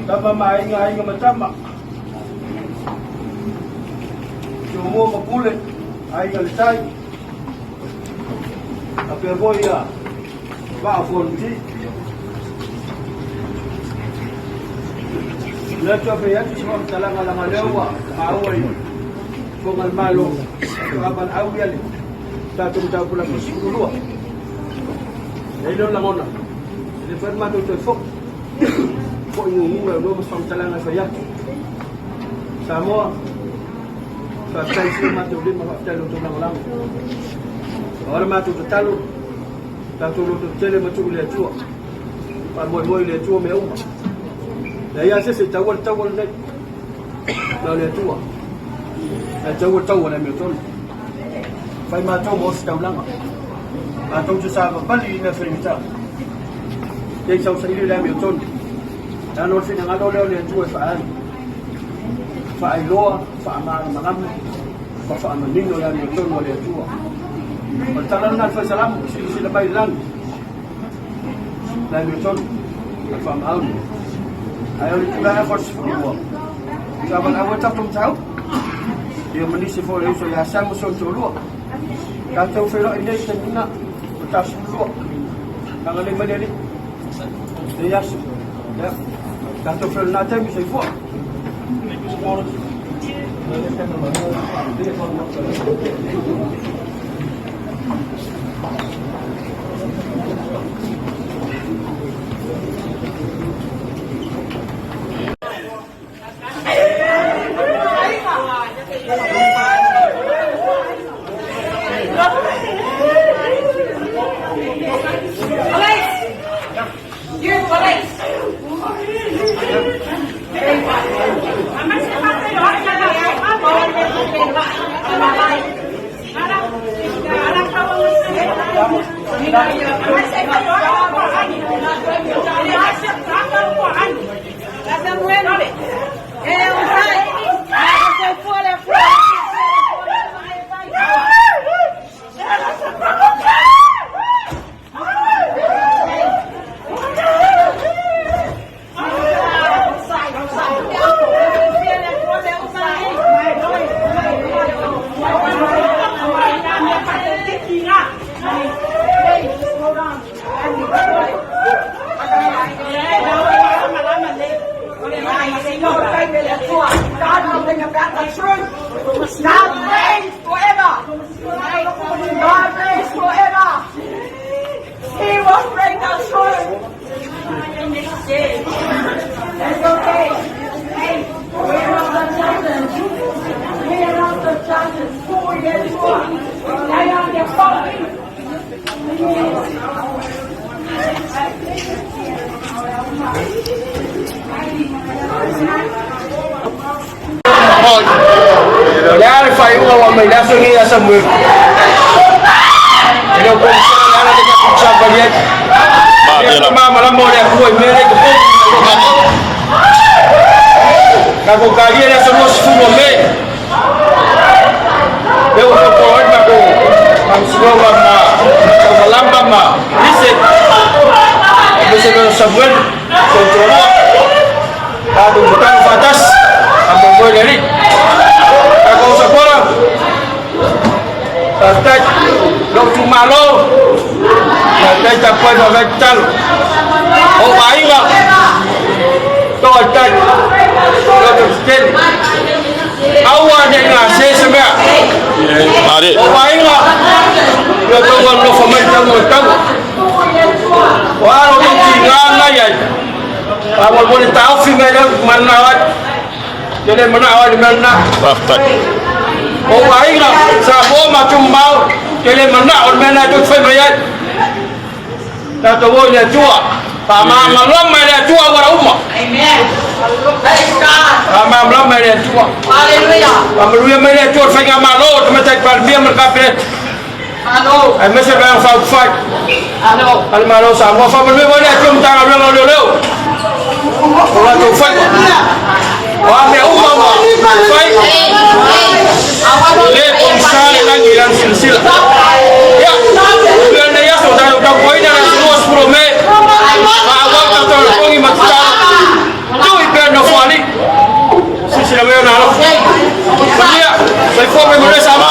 Dapat mainga macam semua makulit ay kalisay. Tapi boy ya, baafon di. Lalu apa ya? Semua talang-talang lewa, awal, bungal malo, kapan awal, satu jam pulang berseluruh. Ini lang ona. Ini firma tu telefon. Kok ini lo mesti talang saya. Semua Saya semua tu di mana kita untuk orang. Orang matu terlalu, tak tu terlalu macam lihat cua. Pamoy lihat cua meu. Daya saya tawal ni, dah lihat cua. Tawal ni meu. Fai macam bos dah lama. Atau jusah balik ni cerita. Yang saya sendiri dah meu. Dan orang sini ada lihat cua faan. Failoa, faamal magam, faamal nino yang itu wala tua. Bertalan na salam, sila baylan. Dan itu faamal. Ayo kita effort semua. Zaman awal tak tahu. Dia menisi for itu ya sang musuh dulu. Kata fero ini semina betas dulu. Kalau lima dia ni. Dia ya. Kata fero nanti bisa buat. Kaya fai uang may laso niya sa mur. Ilo kung saan na natin yung sa balyat. Ilo malam mo na kuwi mere ko. Kako kali na sa mos fumo me. Deu ko ko na ko. Ang suwa ma. Ang malamba ma. Listen. Bisa ko sa buwan. So tolo. Ado bukan batas. Ang boy dari. Ako sa pora. Tatay, lo tumalo. Tatay tapos na vectal. O bainga. To tatay. Lo tusken. Awan nga sesama. Mari. O bainga. Lo tawon lo famay tawo tawo. Wala mo tingan na yan. Awal mo ni tao fi manawat. Jadi mana awal di mana? Baftak. Oh baiklah, sabo macam mau. Jadi mana awal mana tu fai bayar. Tak tahu dia jua. Pama malam mana jua orang umma. Amen. Pama malam mana jua. Hallelujah. Pama mana jua fai ngamalo. Teman cak palbiam merkapit. Halo. Ay masa bayang fag. Halo. Al malo sabo. Pama mana jua tangan orang lolo. Orang tu fai. Wah, me umma ma. Fai. Le pomsale lagi lang silsila. Ya. Bulan na yaso tayo ka poin na semua 10 me. Awak ka tayo kong imatsa. Tu iper 后面没人上吗？